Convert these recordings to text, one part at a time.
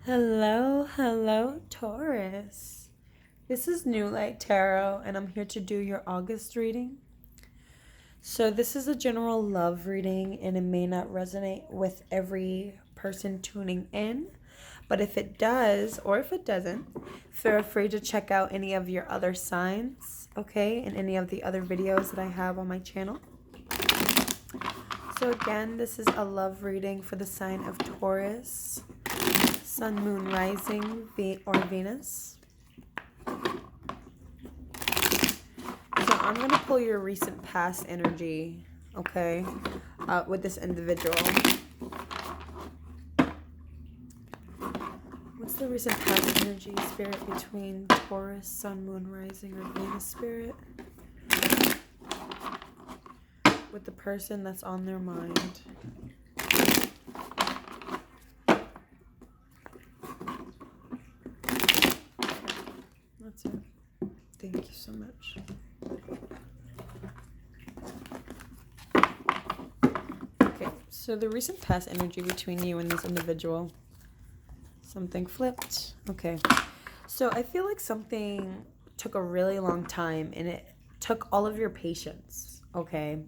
Hello, Taurus. This is New Light Tarot, and I'm here to do your August reading. So, this is a general love reading, and it may not resonate with every person tuning in. But if it does, or if it doesn't, feel free to check out any of your other signs, okay, and any of the other videos that I have on my channel. So, again, this is a love reading for the sign of Taurus. Sun, Moon, Rising, or Venus. So I'm going to pull your recent past energy, okay, with this individual. What's the recent past energy, Spirit, between Taurus, Sun, Moon, Rising, or Venus, Spirit? With the person that's on their mind. That's it. Thank you so much. Okay, so the recent past energy between you and this individual. Something flipped. Okay. So I feel like something took a really long time and it took all of your patience. Okay.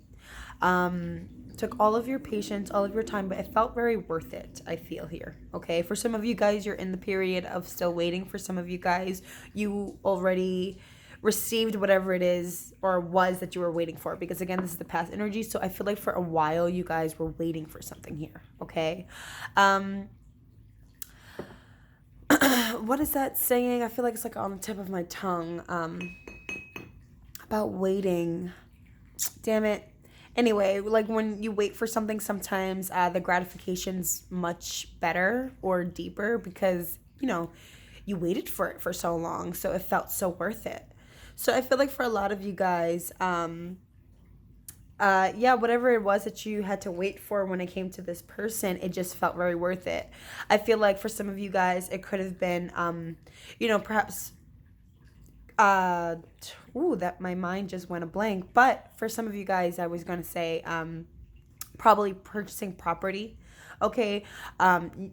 Took all of your patience, all of your time, but it felt very worth it, I feel here, okay? For some of you guys, you're in the period of still waiting. For some of you guys, you already received whatever it is or was that you were waiting for, because again, this is the past energy, so I feel like for a while, you guys were waiting for something here, okay? What is that saying? I feel like it's like on the tip of my tongue, about waiting. Damn it. Anyway, like when you wait for something, sometimes the gratification's much better or deeper because, you know, you waited for it for so long. So it felt so worth it. So I feel like for a lot of you guys, whatever it was that you had to wait for when it came to this person, it just felt very worth it. I feel like for some of you guys, it could have been, perhaps... that my mind just went a blank. But for some of you guys, I was going to say probably purchasing property. Okay.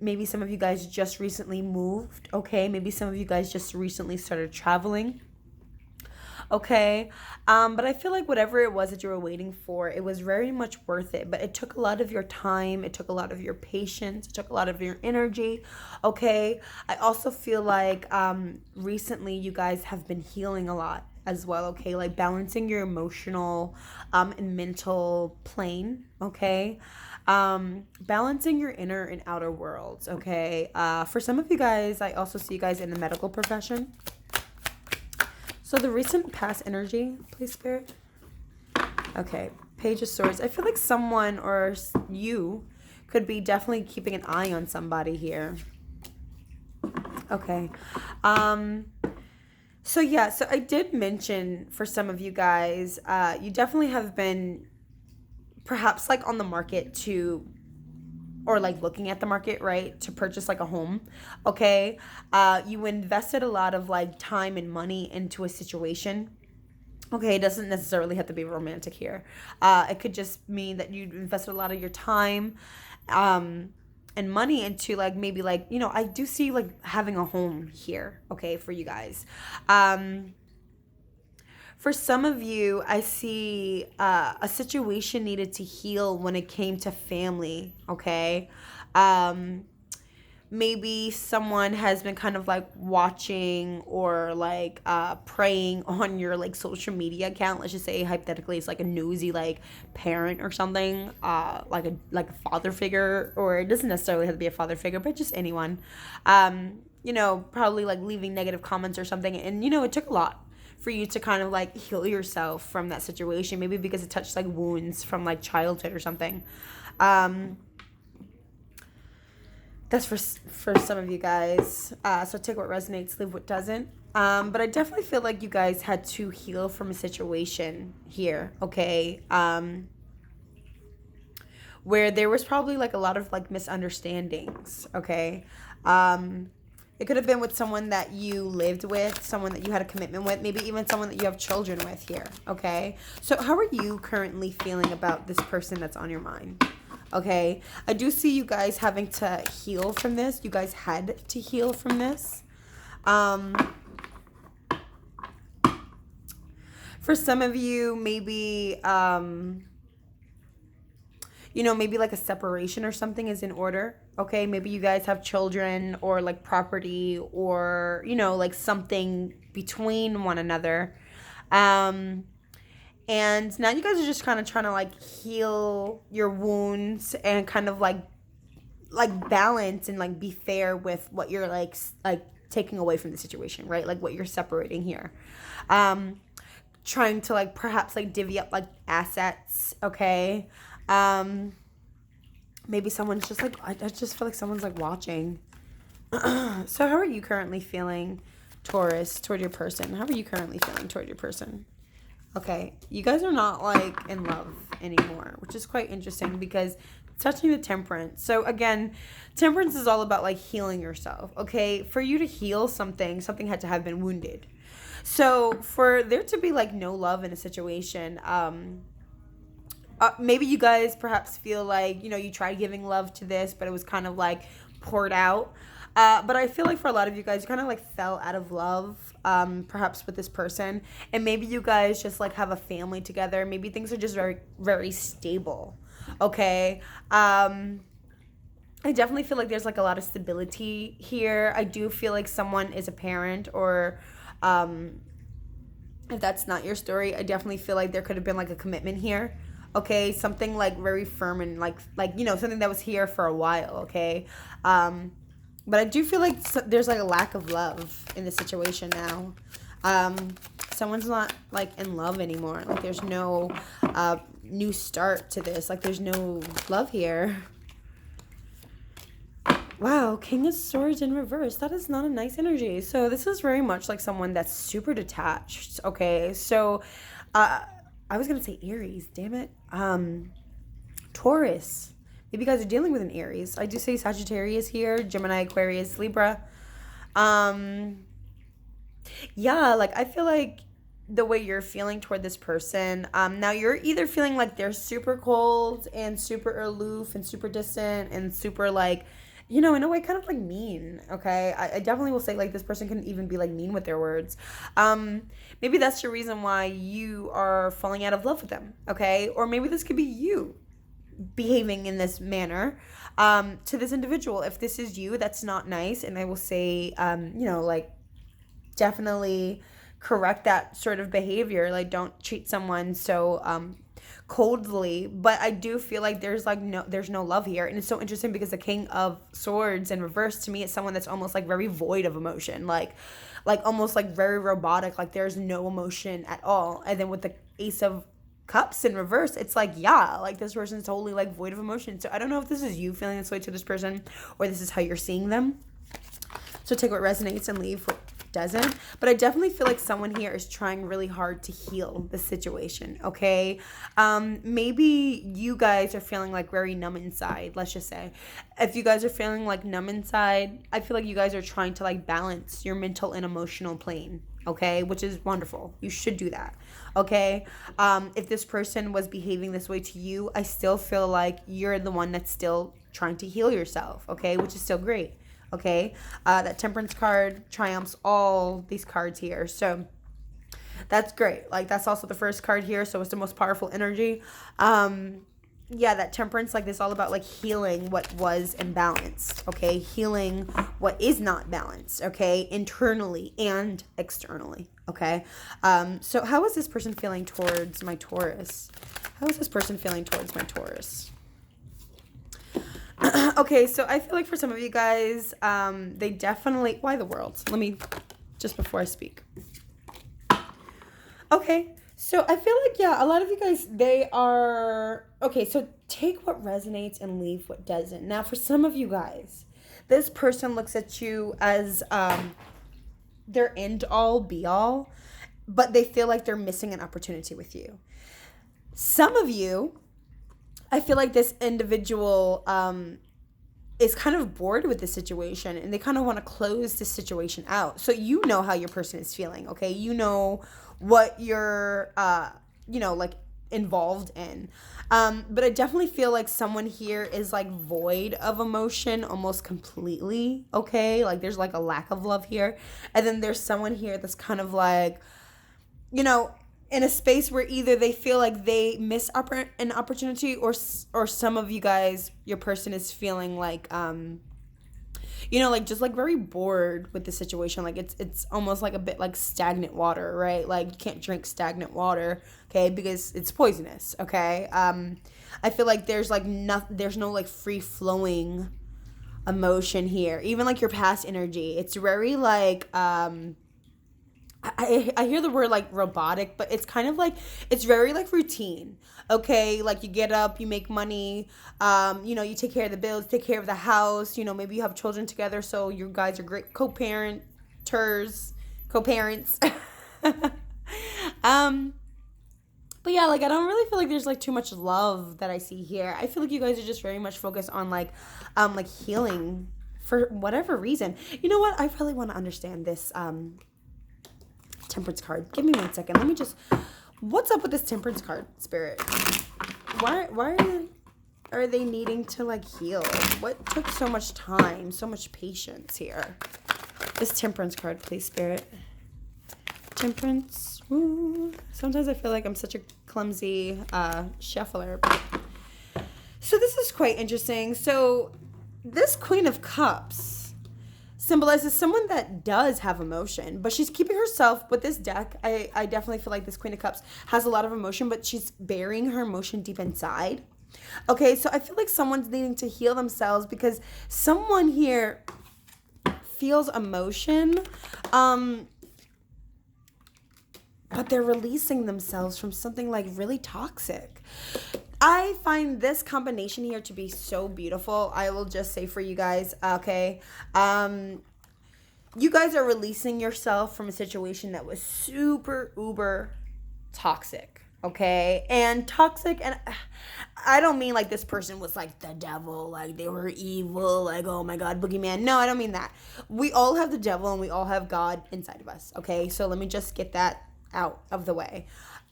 Maybe some of you guys just recently moved. Okay. Maybe some of you guys just recently started traveling. Okay. But I feel like whatever it was that you were waiting for, it was very much worth it. But it took a lot of your time. It took a lot of your patience. It took a lot of your energy. Okay. I also feel like recently you guys have been healing a lot as well. Okay. Like balancing your emotional and mental plane. Okay. Balancing your inner and outer worlds. Okay. For some of you guys, I also see you guys in the medical profession. So the recent past energy, please, Spirit. Okay, Page of Swords. I feel like someone or you could be definitely keeping an eye on somebody here. Okay. So I did mention for some of you guys, you definitely have been perhaps like on the market to... or like looking at the market, right, to purchase like a home, okay? You invested a lot of like time and money into a situation. Okay, it doesn't necessarily have to be romantic here. It could just mean that you invested a lot of your time and money into like maybe like, I do see like having a home here, okay, for you guys. For some of you, I see a situation needed to heal when it came to family, okay? Maybe someone has been kind of like watching or like preying on your like social media account. Let's just say hypothetically it's like a nosy like parent or something, like a father figure, or it doesn't necessarily have to be a father figure, but just anyone. Probably like leaving negative comments or something, and it took a lot for you to kind of like heal yourself from that situation, maybe because it touched like wounds from like childhood or something. That's for some of you guys. So take what resonates, leave what doesn't. But I definitely feel like you guys had to heal from a situation here, okay? Where there was probably like a lot of like misunderstandings, okay? It could have been with someone that you lived with, someone that you had a commitment with, maybe even someone that you have children with here, okay? So how are you currently feeling about this person that's on your mind? Okay, I do see you guys having to heal from this. You guys had to heal from this. For some of you, maybe, maybe like a separation or something is in order. Okay, maybe you guys have children or like property or, like something between one another. And now you guys are just kind of trying to like heal your wounds and kind of like balance and like be fair with what you're like taking away from the situation, right? Like what you're separating here. Trying to like perhaps like divvy up like assets, okay? Maybe someone's just like, I just feel like someone's like watching. So how are you currently feeling, Taurus, toward your person? How are you currently feeling toward your person? Okay, you guys are not like in love anymore, which is quite interesting because it's touching the Temperance. So again, Temperance is all about like healing yourself, okay? For you to heal something had to have been wounded. So for there to be like no love in a situation, maybe you guys perhaps feel like, you tried giving love to this, but it was kind of like poured out. But I feel like for a lot of you guys, you kind of like fell out of love, perhaps with this person. And maybe you guys just like have a family together. Maybe things are just very, very stable. Okay. I definitely feel like there's like a lot of stability here. I do feel like someone is a parent or, if that's not your story, I definitely feel like there could have been like a commitment here. Okay. Something like very firm and like, something that was here for a while. Okay. But I do feel like there's like a lack of love in the situation now. Someone's not like in love anymore. Like there's no new start to this. Like there's no love here. Wow, King of Swords in reverse. That is not a nice energy. So this is very much like someone that's super detached. Okay, so I was going to say Aries. Damn it. Taurus. Maybe you guys are dealing with an Aries. I do say Sagittarius here, Gemini, Aquarius, Libra. Yeah, like I feel like the way you're feeling toward this person, now you're either feeling like they're super cold and super aloof and super distant and super like, in a way kind of like mean, okay? I definitely will say like this person can even be like mean with their words. Maybe that's the reason why you are falling out of love with them, okay? Or maybe this could be you behaving in this manner to this individual. If this is you, that's not nice. And I will say, like definitely correct that sort of behavior. Like don't treat someone so coldly. But I do feel like there's no love here. And it's so interesting because the King of Swords in reverse to me is someone that's almost like very void of emotion, like almost like very robotic, like there's no emotion at all. And then with the Ace of Cups in reverse, it's like, yeah, like this person's totally like void of emotion. So I don't know if this is you feeling this way to this person or this is how you're seeing them. So take what resonates and leave what doesn't. But I definitely feel like someone here is trying really hard to heal the situation, okay? Maybe you guys are feeling like very numb inside, let's just say. If you guys are feeling like numb inside, I feel like you guys are trying to like balance your mental and emotional plane, okay? Which is wonderful. You should do that, okay? If this person was behaving this way to you, I still feel like you're the one that's still trying to heal yourself, okay? Which is still great. Okay, that Temperance card triumphs all these cards here. So that's great. Like that's also the first card here. So it's the most powerful energy. Yeah, that Temperance, like this all about like healing what was imbalanced. Okay, healing what is not balanced. Okay, internally and externally. Okay, so how is this person feeling towards my Taurus? How is this person feeling towards my Taurus? Okay, so I feel like for some of you guys, they definitely... Why the world? Let me... Just before I speak. Okay, so I feel like, yeah, a lot of you guys, they are... Okay, so take what resonates and leave what doesn't. Now, for some of you guys, this person looks at you as their end-all, be-all, but they feel like they're missing an opportunity with you. Some of you... I feel like this individual is kind of bored with the situation and they kind of want to close this situation out. So you know how your person is feeling, okay? You know what your, like involved in. But I definitely feel like someone here is like void of emotion almost completely. Okay, like there's like a lack of love here, and then there's someone here that's kind of like, you know, in a space where either they feel like they miss an opportunity, or some of you guys, your person is feeling like you know, like just like very bored with the situation. Like it's almost like a bit like stagnant water, right? Like you can't drink stagnant water, okay, because it's poisonous, okay? I feel like there's like there's no like free flowing emotion here. Even like your past energy, it's very like I hear the word like robotic, but it's kind of like, it's very like routine. Okay, like you get up, you make money, you know, you take care of the bills, take care of the house, you know, maybe you have children together, so you guys are great co-parents. But yeah, like I don't really feel like there's like too much love that I see here. I feel like you guys are just very much focused on like healing for whatever reason. You know what? I really want to understand this Temperance card. Give me 1 second. Let me just, what's up with this Temperance card, Spirit? Why are they needing to like heal? What took so much time, so much patience here? This Temperance card, please, Spirit. Temperance. Ooh. Sometimes I feel like I'm such a clumsy shuffler. So this is quite interesting. So this Queen of Cups symbolizes someone that does have emotion, but she's keeping herself with this deck. I definitely feel like this Queen of Cups has a lot of emotion, but she's burying her emotion deep inside. Okay, so I feel like someone's needing to heal themselves because someone here feels emotion, but they're releasing themselves from something like really toxic. I find this combination here to be so beautiful. I will just say for you guys, okay, you guys are releasing yourself from a situation that was super uber toxic, okay? And toxic, and I don't mean like this person was like the devil, like they were evil, like oh my god, boogeyman. No, I don't mean that. We all have the devil and we all have God inside of us, okay? So let me just get that out of the way.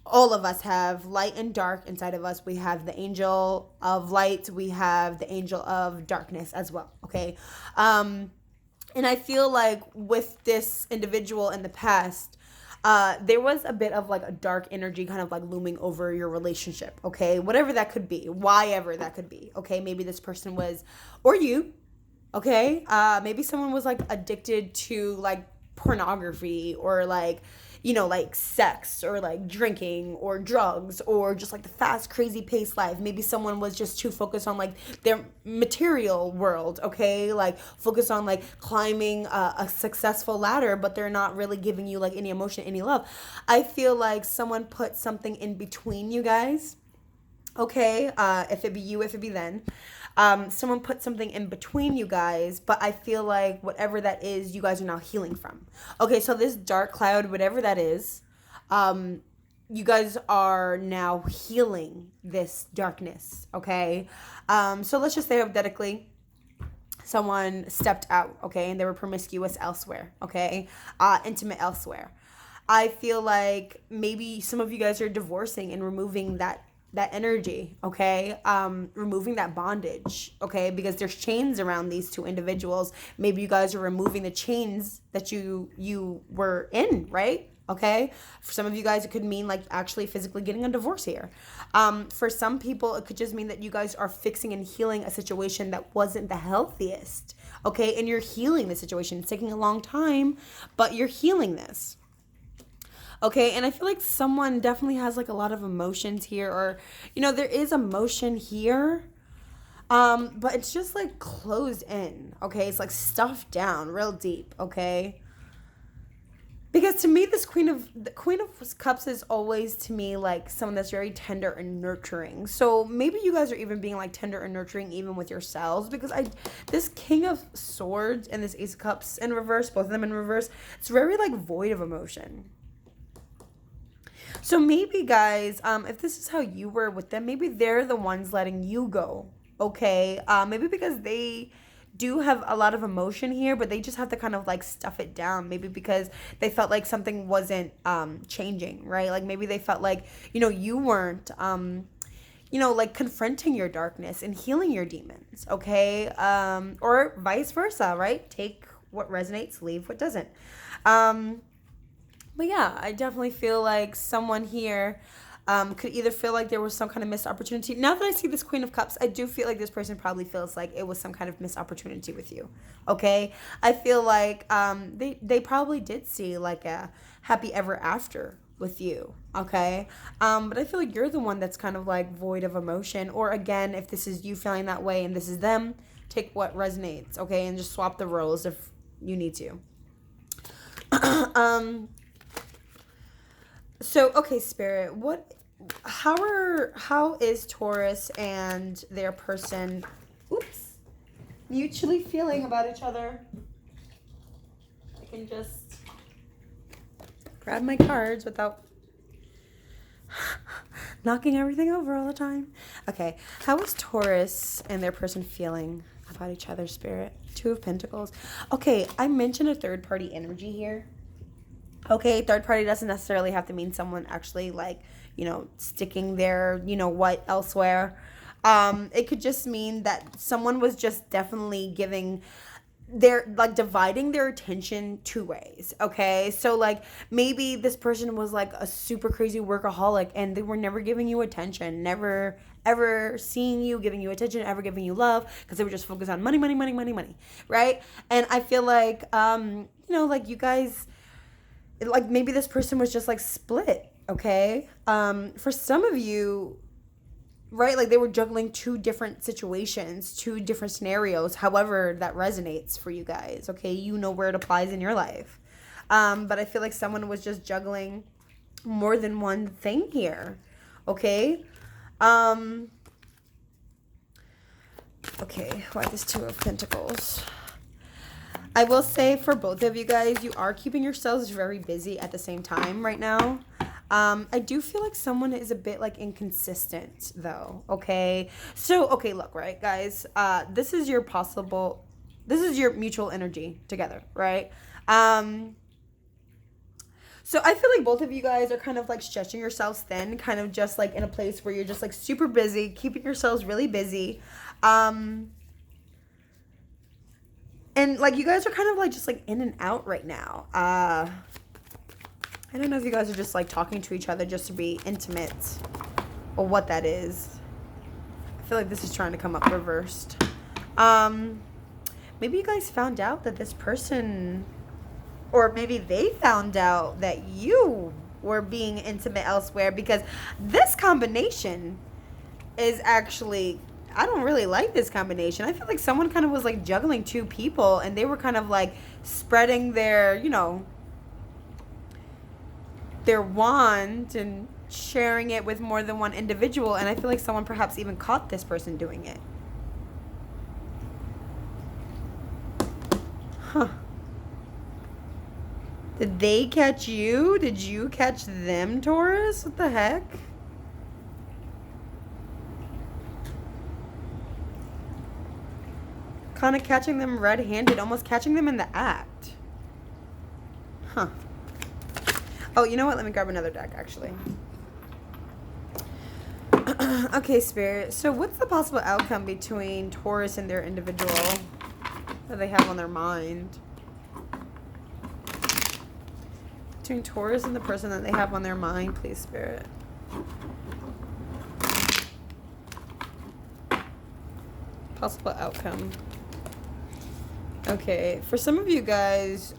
All of us have light and dark inside of us. We have the angel of light. We have the angel of darkness as well. Okay. And I feel like with this individual in the past, there was a bit of like a dark energy kind of like looming over your relationship. Okay. Whatever that could be, why ever that could be. Okay. Maybe this person was, or you. Okay. Maybe someone was like addicted to like pornography or like, you know, like sex or like drinking or drugs or just like the fast, crazy paced life. Maybe someone was just too focused on like their material world, okay? Like focused on like climbing a successful ladder, but they're not really giving you like any emotion, any love. I feel like someone put something in between you guys, okay? If it be you, if it be them. Someone put something in between you guys, but I feel like whatever that is, you guys are now healing from. Okay, so this dark cloud, whatever that is, you guys are now healing this darkness, okay? So let's just say hypothetically, someone stepped out, okay, and they were promiscuous elsewhere, okay? Intimate elsewhere. I feel like maybe some of you guys are divorcing and removing that energy, okay? Removing that bondage, okay? Because there's chains around these two individuals. Maybe you guys are removing the chains that you were in, right? Okay? For some of you guys, it could mean like actually physically getting a divorce here. For some people, it could just mean that you guys are fixing and healing a situation that wasn't the healthiest, okay? And you're healing the situation. It's taking a long time, but you're healing this. Okay, and I feel like someone definitely has like a lot of emotions here, or, you know, there is emotion here, but it's just like closed in, okay? It's like stuffed down real deep, okay? Because to me, the Queen of Cups is always to me like someone that's very tender and nurturing. So maybe you guys are even being like tender and nurturing even with yourselves, because this King of Swords and this Ace of Cups in reverse, both of them in reverse, it's very like void of emotion. So maybe, guys, if this is how you were with them, maybe they're the ones letting you go, okay? Maybe because they do have a lot of emotion here, but they just have to kind of like stuff it down, maybe because they felt like something wasn't changing, right? Like maybe they felt like, you know, you weren't like confronting your darkness and healing your demons, okay? Or vice versa, right? Take what resonates, leave what doesn't. But yeah, I definitely feel like someone here could either feel like there was some kind of missed opportunity. Now that I see this Queen of Cups, I do feel like this person probably feels like it was some kind of missed opportunity with you, okay? I feel like they probably did see like a happy ever after with you, okay? But I feel like you're the one that's kind of like void of emotion. Or again, if this is you feeling that way and this is them, take what resonates, okay? And just swap the roles if you need to. So, okay, Spirit, how is Taurus and their person, mutually feeling about each other? I can just grab my cards without knocking everything over all the time. Okay, how is Taurus and their person feeling about each other, Spirit? Two of Pentacles. Okay, I mentioned a third party energy here. Okay, third party doesn't necessarily have to mean someone actually like, sticking their, what elsewhere. It could just mean that someone was just definitely dividing their attention two ways. Okay, so like maybe this person was like a super crazy workaholic and they were never giving you attention, never ever seeing you, giving you attention, ever giving you love, because they were just focused on money, right? And I feel like like you guys, like maybe this person was just like split, okay? For some of you, right, like they were juggling two different situations, two different scenarios, however that resonates for you guys, okay? You know where it applies in your life. But I feel like someone was just juggling more than one thing here, okay? Okay, why this Two of Pentacles? I will say for both of you guys, you are keeping yourselves very busy at the same time right now. I do feel like someone is a bit like inconsistent though, okay? So, okay, look, right, guys, this is your mutual energy together, right? So I feel like both of you guys are kind of like stretching yourselves thin, kind of just like in a place where you're just like super busy, keeping yourselves really busy. And like you guys are kind of like just like in and out right now. I don't know if you guys are just like talking to each other just to be intimate or what that is. I feel like this is trying to come up reversed. Maybe you guys found out that this person, or maybe they found out that you were being intimate elsewhere, because this combination is actually, I don't really like this combination. I feel like someone kind of was like juggling two people and they were kind of like spreading their, their wand and sharing it with more than one individual. And I feel like someone perhaps even caught this person doing it. Huh. Did they catch you? Did you catch them, Taurus? What the heck? Kind of catching them red-handed, almost catching them in the act. Huh. Oh, you know what? Let me grab another deck, actually. Okay, Spirit. So what's the possible outcome between Taurus and their individual that they have on their mind? Between Taurus and the person that they have on their mind, please, Spirit. Possible outcome. Okay, for some of you guys,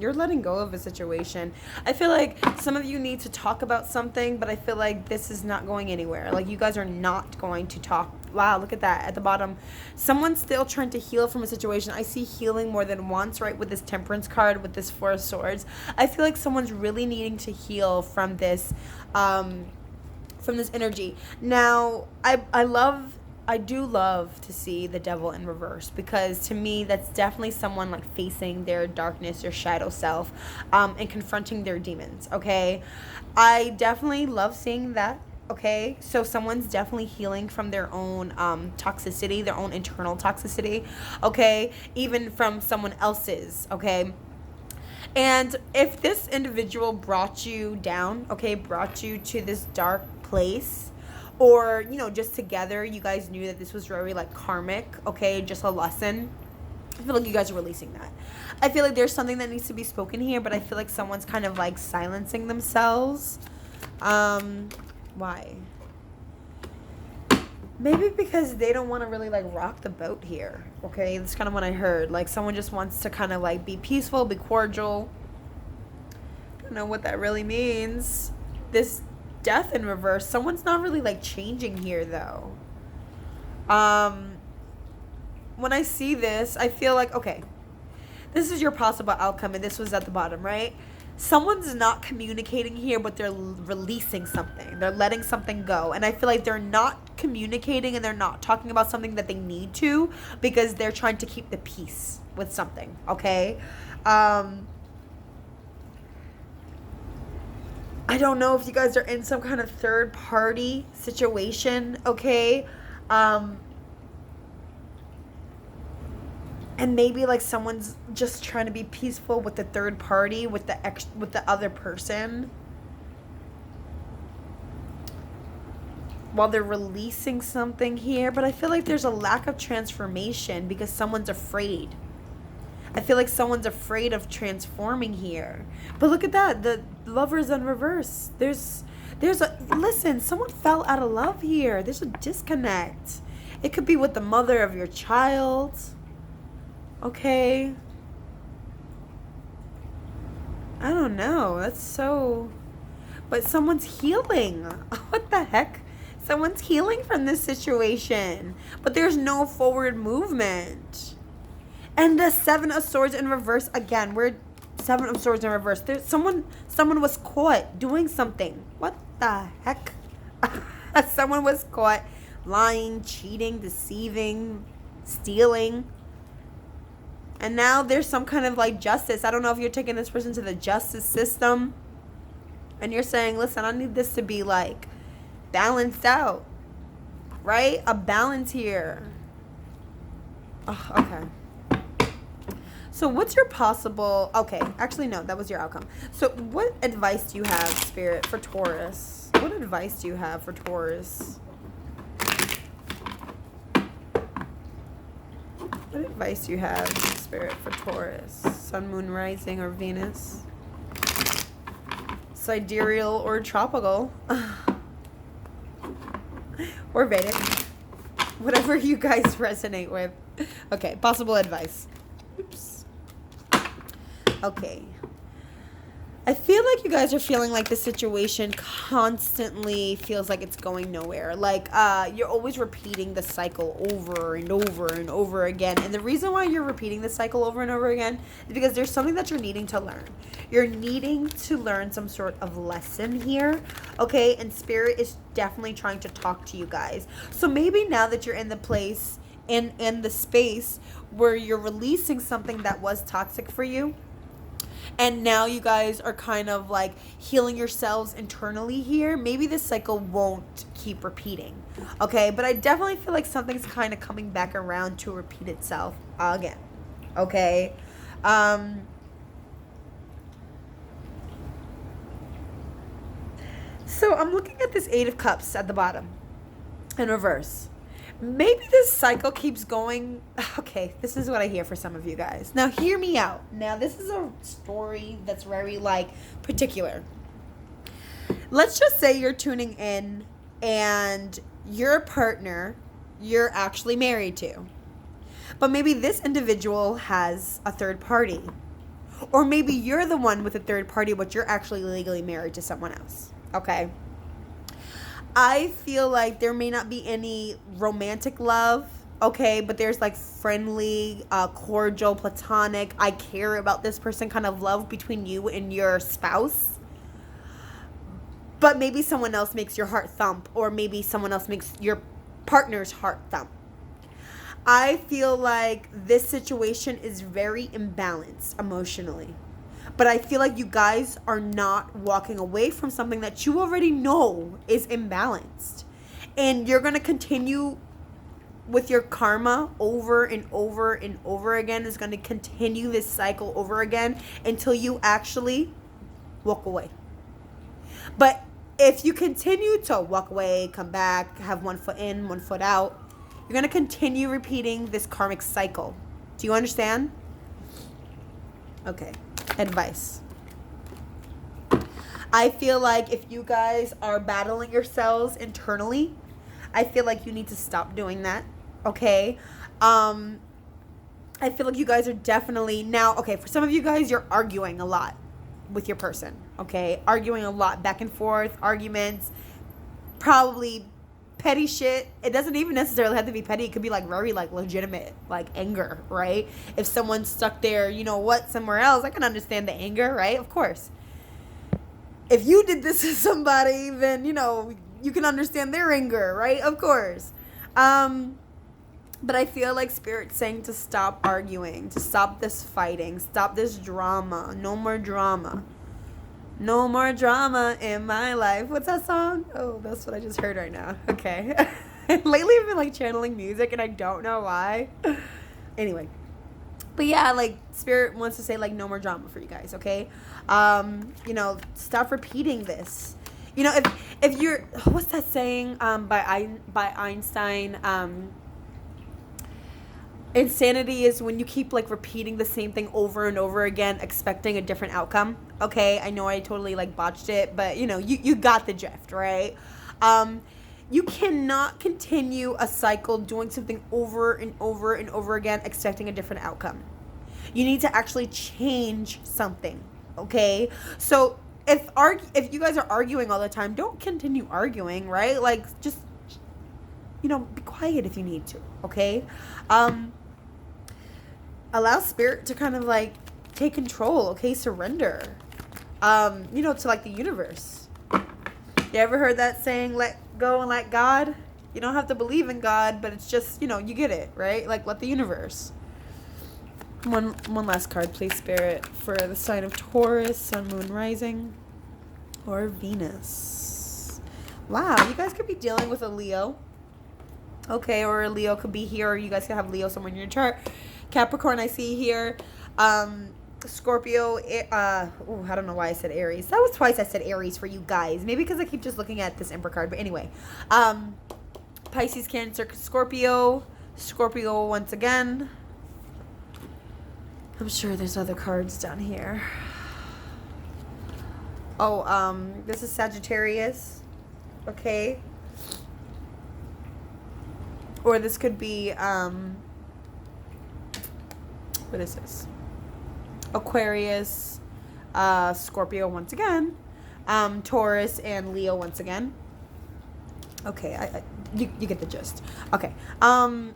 you're letting go of a situation. I feel like some of you need to talk about something, but I feel like this is not going anywhere. Like, you guys are not going to talk. Wow, look at that at the bottom. Someone's still trying to heal from a situation. I see healing more than once, right, with this Temperance card, with this Four of Swords. I feel like someone's really needing to heal from this energy. Now, I do love to see the Devil in reverse, because to me that's definitely someone like facing their darkness, their shadow self, and confronting their demons, okay? I definitely love seeing that. Okay, so someone's definitely healing from their own toxicity, their own internal toxicity. Okay, even from someone else's. Okay, and if this individual brought you down, okay, brought you to this dark place, or, you know, just together, you guys knew that this was very, like, karmic, okay, just a lesson. I feel like you guys are releasing that. I feel like there's something that needs to be spoken here, but I feel like someone's kind of, like, silencing themselves. Why? Maybe because they don't want to really, like, rock the boat here, okay? That's kind of what I heard. Like, someone just wants to kind of, like, be peaceful, be cordial. I don't know what that really means. This death in reverse. Someone's not really, like, changing here, though. When I see this, I feel like, okay, this is your possible outcome, and this was at the bottom, right? Someone's not communicating here, but they're releasing something. They're letting something go. And I feel like they're not communicating and they're not talking about something that they need to, because they're trying to keep the peace with something, okay? I don't know if you guys are in some kind of third party situation, okay? And maybe, like, someone's just trying to be peaceful with the third party, with the other person, while they're releasing something here. But I feel like there's a lack of transformation because someone's afraid. I feel like someone's afraid of transforming here. But look at that. The Lover's in reverse. Listen, someone fell out of love here. There's a disconnect. It could be with the mother of your child. Okay. I don't know. That's so... But someone's healing. What the heck? Someone's healing from this situation. But there's no forward movement. And the Seven of Swords in reverse again. We're Seven of Swords in reverse. There's someone was caught doing something. What the heck? Someone was caught lying, cheating, deceiving, stealing. And now there's some kind of, like, justice. I don't know if you're taking this person to the justice system and you're saying, listen, I need this to be, like, balanced out. Right? A balance here. Oh, okay. So what's your possible... Okay, actually, no, that was your outcome. So what advice do you have, Spirit, for Taurus? What advice do you have for Taurus? What advice do you have, Spirit, for Taurus? Sun, Moon, Rising, or Venus? Sidereal or tropical? Or Vedic? Whatever you guys resonate with. Okay, possible advice. Oops. Okay. I feel like you guys are feeling like the situation constantly feels like it's going nowhere. Like, you're always repeating the cycle over and over and over again. And the reason why you're repeating the cycle over and over again is because there's something that you're needing to learn. You're needing to learn some sort of lesson here, okay? And Spirit is definitely trying to talk to you guys. So maybe now that you're in the place, in the space where you're releasing something that was toxic for you, and now you guys are kind of, like, healing yourselves internally here, maybe this cycle won't keep repeating, okay? But I definitely feel like something's kind of coming back around to repeat itself again, okay? So I'm looking at this Eight of Cups at the bottom in reverse. Maybe this cycle keeps going. Okay, this is what I hear for some of you guys. Now, hear me out. Now, this is a story that's very, like, particular. Let's just say you're tuning in and your partner you're actually married to. But maybe this individual has a third party. Or maybe you're the one with a third party, but you're actually legally married to someone else. Okay? I feel like there may not be any romantic love, okay, but there's, like, friendly, cordial, platonic, I care about this person kind of love between you and your spouse. But maybe someone else makes your heart thump, or maybe someone else makes your partner's heart thump. I feel like this situation is very imbalanced emotionally. But I feel like you guys are not walking away from something that you already know is imbalanced. And you're going to continue with your karma over and over and over again. Is going to continue this cycle over again until you actually walk away. But if you continue to walk away, come back, have one foot in, one foot out, you're going to continue repeating this karmic cycle. Do you understand? Okay. Advice. I feel like if you guys are battling yourselves internally, I feel like you need to stop doing that. Okay? I feel like you guys are definitely now, okay, for some of you guys, you're arguing a lot with your person. Okay? Arguing a lot, back and forth, arguments, probably petty shit. It doesn't even necessarily have to be petty. It could be like very like legitimate, like anger, right? If someone's stuck there, you know what, somewhere else, I can understand the anger, right? Of course. If you did this to somebody, then, you know, you can understand their anger, right? Of course. But I feel like Spirit's saying to stop arguing, to stop this fighting, stop this drama. No more drama. No more drama in my life. What's that song? Oh, that's what I just heard right now. Okay. Lately I've been like channeling music and I don't know why. Anyway. But yeah, like Spirit wants to say like no more drama for you guys, okay? You know, stop repeating this. You know, if you're, what's that saying by Einstein? Insanity is when you keep like repeating the same thing over and over again, expecting a different outcome. Okay, I know I totally like botched it, but you know, you got the drift, right? You cannot continue a cycle doing something over and over and over again, expecting a different outcome. You need to actually change something. Okay, so if you guys are arguing all the time, don't continue arguing, right? Like just, you know, be quiet if you need to. Okay. Allow Spirit to kind of like take control, okay? Surrender. You know, to like the universe. You ever heard that saying, let go and let God? You don't have to believe in God, but it's just, you know, you get it, right? Like let the universe. One last card, please, Spirit, for the sign of Taurus, Sun, Moon, Rising, or Venus. Wow, you guys could be dealing with a Leo. Okay, or a Leo could be here, or you guys could have Leo somewhere in your chart. Capricorn, I see here. Scorpio. I don't know why I said Aries. That was twice I said Aries for you guys. Maybe because I keep just looking at this Emperor card. But anyway. Pisces, Cancer, Scorpio. Scorpio once again. I'm sure there's other cards down here. Oh, this is Sagittarius. Okay. Or this could be, what is this? Aquarius, Scorpio once again, Taurus, and Leo once again. Okay, you get the gist. Okay. Oh,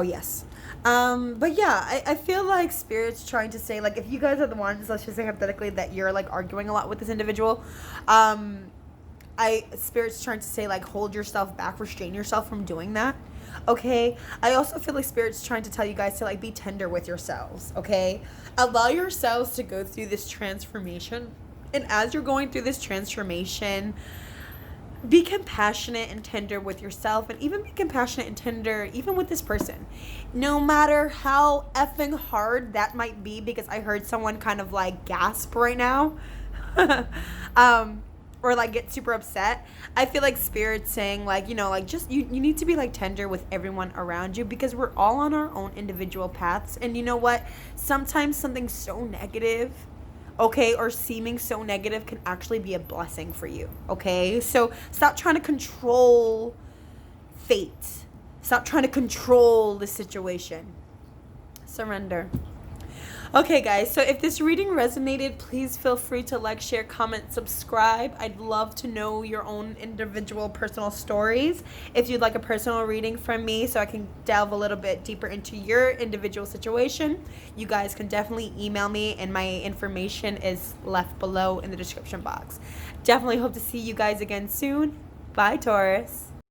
yes. But yeah, I feel like Spirit's trying to say, like, if you guys are the ones, let's just say hypothetically, that you're, like, arguing a lot with this individual, Spirit's trying to say, like, hold yourself back, restrain yourself from doing that. Okay, I also feel like Spirit's trying to tell you guys to like be tender with yourselves. Okay, allow yourselves to go through this transformation, and as you're going through this transformation, be compassionate and tender with yourself, and even be compassionate and tender even with this person, no matter how effing hard that might be. Because I heard someone kind of like gasp right now. Or like get super upset. I feel like Spirit's saying like, you know, like just you need to be like tender with everyone around you, because we're all on our own individual paths. And you know what? Sometimes something so negative, okay, or seeming so negative can actually be a blessing for you. Okay? So stop trying to control fate. Stop trying to control the situation. Surrender. Okay, guys, so if this reading resonated, please feel free to like, share, comment, subscribe. I'd love to know your own individual personal stories. If you'd like a personal reading from me so I can delve a little bit deeper into your individual situation, you guys can definitely email me, and my information is left below in the description box. Definitely hope to see you guys again soon. Bye, Taurus.